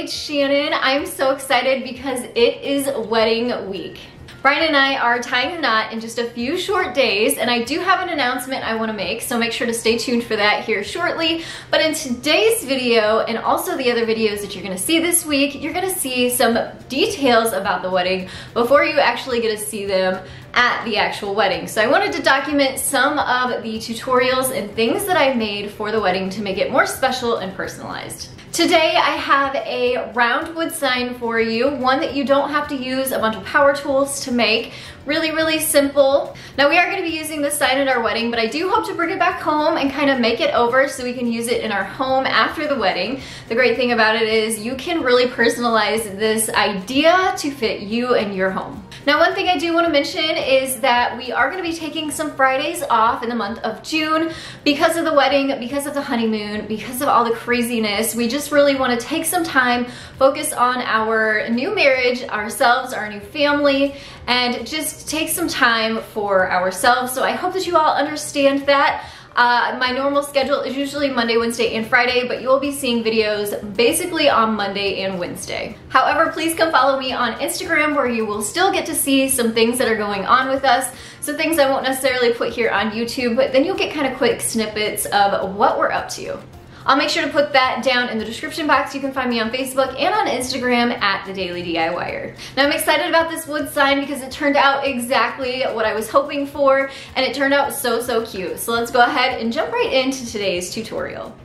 it's Shannon. I'm so excited because it is wedding week. Brian and I are tying the knot in just a few short days, and I do have an announcement I want to make, so make sure to stay tuned for that here shortly. But in today's video, and also the other videos that you're going to see this week, you're going to see some details about the wedding before you actually get to see them at the actual wedding. So I wanted to document some of the tutorials and things that I made for the wedding to make it more special and personalized. Today I have a round wood sign for you, one that you don't have to use a bunch of power tools to make. Really simple. Now we are going to be using this sign at our wedding, but I do hope to bring it back home and kind of make it over so we can use it in our home after the wedding. The great thing about it is you can really personalize this idea to fit you and your home. Now, one thing I do want to mention is that we are going to be taking some Fridays off in the month of June because of the wedding, because of the honeymoon, because of all the craziness. We just really want to take some time, focus on our new marriage, ourselves, our new family, and just take some time for ourselves. So I hope that you all understand that. My normal schedule is usually Monday, Wednesday, and Friday, but you will be seeing videos basically on Monday and Wednesday. However, please come follow me on Instagram where you will still get to see some things that are going on with us. So things I won't necessarily put here on YouTube, but then you'll get kind of quick snippets of what we're up to. I'll make sure to put that down in the description box. You can find me on Facebook and on Instagram at The Daily DIYer. Now I'm excited about this wood sign because it turned out exactly what I was hoping for, and it turned out so cute. So let's go ahead and jump right into today's tutorial.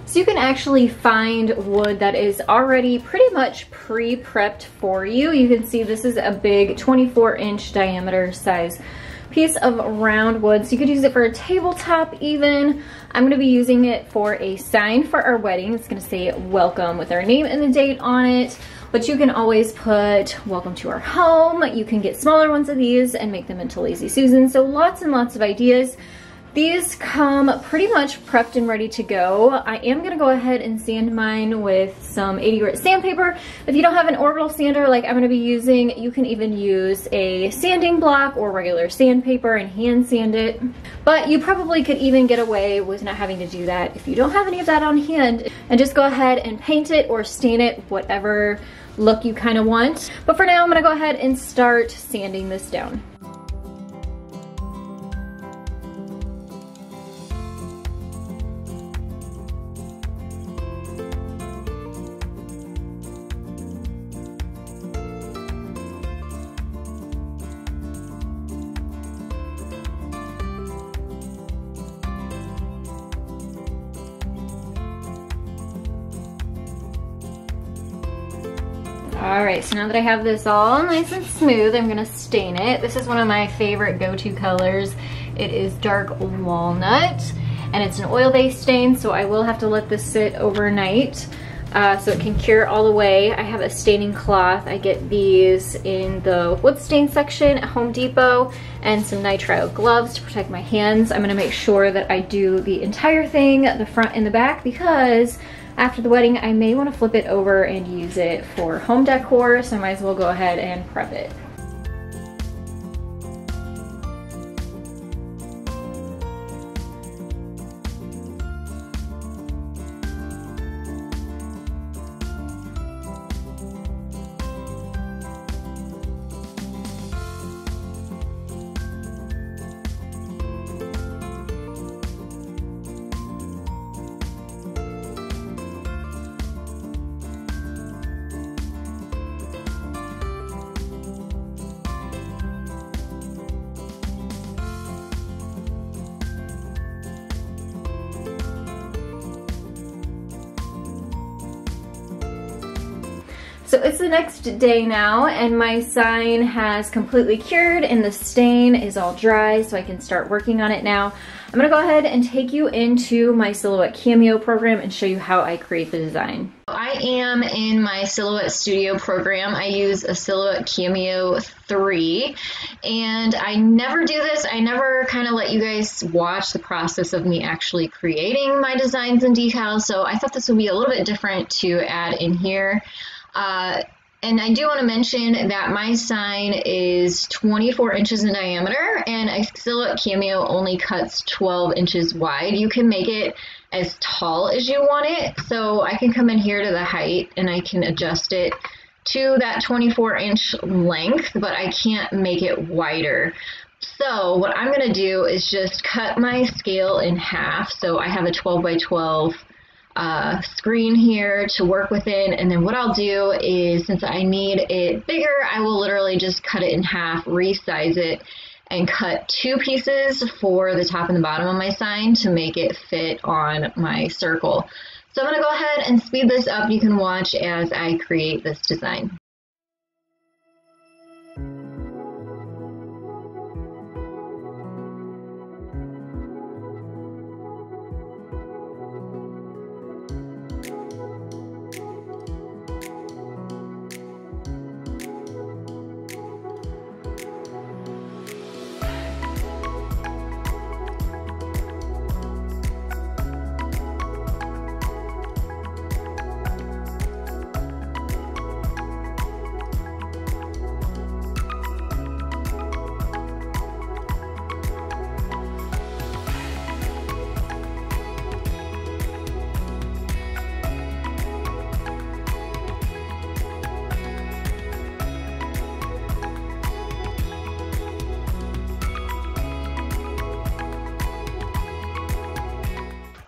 So you can actually find wood that is already pretty much pre-prepped for you. You can see this is a big 24-inch diameter size piece of round wood, so you could use it for a tabletop even. I'm going to be using it for a sign for our wedding. It's going to say welcome with our name and the date on it, but you can always put welcome to our home. You can get smaller ones of these and make them into Lazy Susan. So lots and lots of ideas. These come pretty much prepped and ready to go. I am going to go ahead and sand mine with some 80 grit sandpaper. If you don't have an orbital sander like I'm going to be using, you can even use a sanding block or regular sandpaper and hand sand it. But you probably could even get away with not having to do that if you don't have any of that on hand, and just go ahead and paint it or stain it whatever look you kind of want. But for now, I'm going to go ahead and start sanding this down. Alright, so now that I have this all nice and smooth, I'm going to stain it. This is one of my favorite go-to colors. It is dark walnut, and it's an oil-based stain, so I will have to let this sit overnight so it can cure all the way. I have a staining cloth. I get these in the wood stain section at Home Depot, and some nitrile gloves to protect my hands. I'm going to make sure that I do the entire thing, the front and the back, because after the wedding, I may want to flip it over and use it for home decor, so I might as well go ahead and prep it. So it's the next day now, and my sign has completely cured and the stain is all dry, so I can start working on it now. I'm gonna go ahead and take you into my Silhouette Cameo program and show you how I create the design. I am in my Silhouette Studio program. I use a Silhouette Cameo 3, and I never do this. I never kind of let you guys watch the process of me actually creating my designs and decals, so I thought this would be a little bit different to add in here. And I do want to mention that my sign is 24 inches in diameter and a silhouette cameo only cuts 12 inches wide. You can make it as tall as you want it. So I can come in here to the height and I can adjust it to that 24-inch length, but I can't make it wider. So what I'm going to do is just cut my scale in half. So I have a 12 by 12 screen here to work within, and then what I'll do is, since I need it bigger, I will literally just cut it in half, resize it, and cut 2 pieces for the top and the bottom of my sign to make it fit on my circle. So I'm going to go ahead and speed this up. You can watch as I create this design.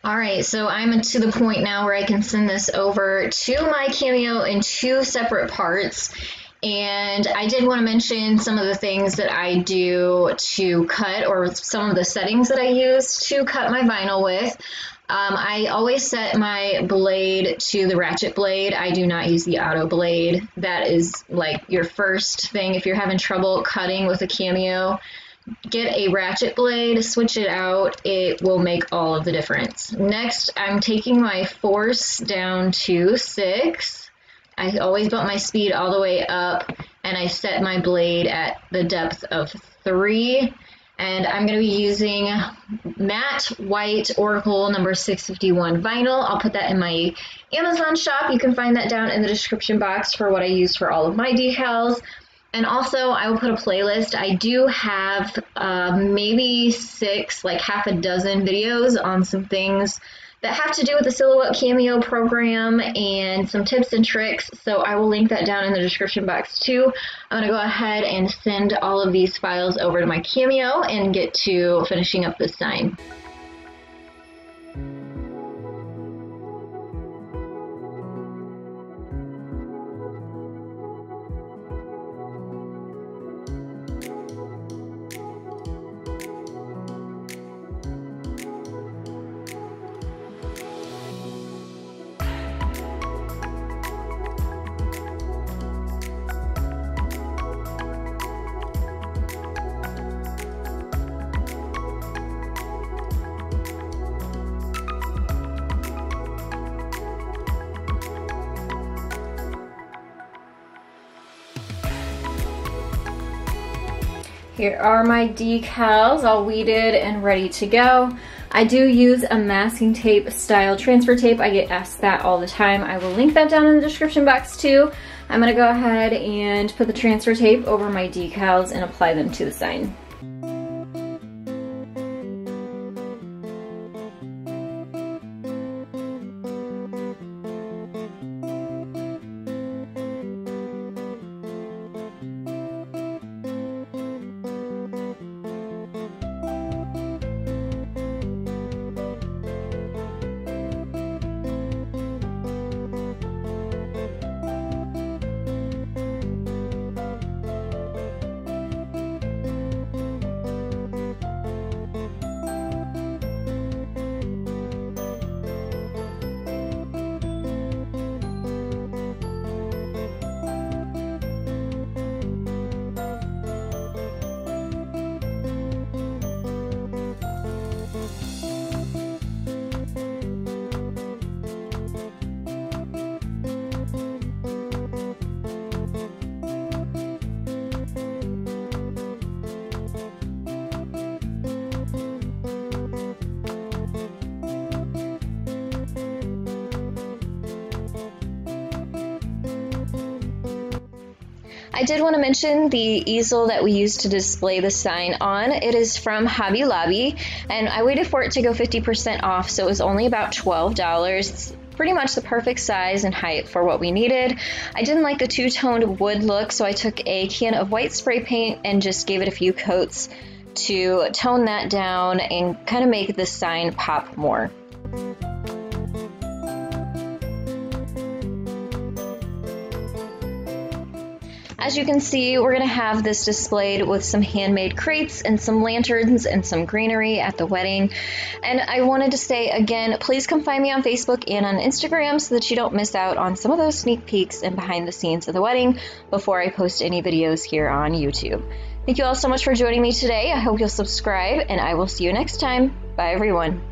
All right, so I'm to the point now where I can send this over to my cameo in 2 separate parts. And I did want to mention some of the things that I do to cut, or some of the settings that I use to cut my vinyl with. I always set my blade to the ratchet blade. I do not use the auto blade. That is like your first thing. If you're having trouble cutting with a cameo, get a ratchet blade, switch it out. It will make all of the difference. Next, I'm taking my force down to 6. I always bump my speed all the way up, and I set my blade at the depth of 3. And I'm going to be using matte white Oracle number 651 vinyl. I'll put that in my Amazon shop. You can find that down in the description box for what I use for all of my decals. And also, I will put a playlist. I do have maybe 6, like half a dozen videos on some things that have to do with the Silhouette Cameo program and some tips and tricks. So I will link that down in the description box too. I'm going to go ahead and send all of these files over to my Cameo and get to finishing up this sign. Here are my decals, all weeded and ready to go. I do use a masking tape style transfer tape. I get asked that all the time. I will link that down in the description box too. I'm gonna go ahead and put the transfer tape over my decals and apply them to the sign. I did want to mention the easel that we used to display the sign on. It is from Hobby Lobby, and I waited for it to go 50% off, so it was only about $12. It's pretty much the perfect size and height for what we needed. I didn't like the two-toned wood look, so I took a can of white spray paint and just gave it a few coats to tone that down and kind of make the sign pop more. As you can see, we're going to have this displayed with some handmade crates and some lanterns and some greenery at the wedding. And I wanted to say again, please come find me on Facebook and on Instagram so that you don't miss out on some of those sneak peeks and behind the scenes of the wedding before I post any videos here on YouTube. Thank you all so much for joining me today. I hope you'll subscribe, and I will see you next time. Bye, everyone.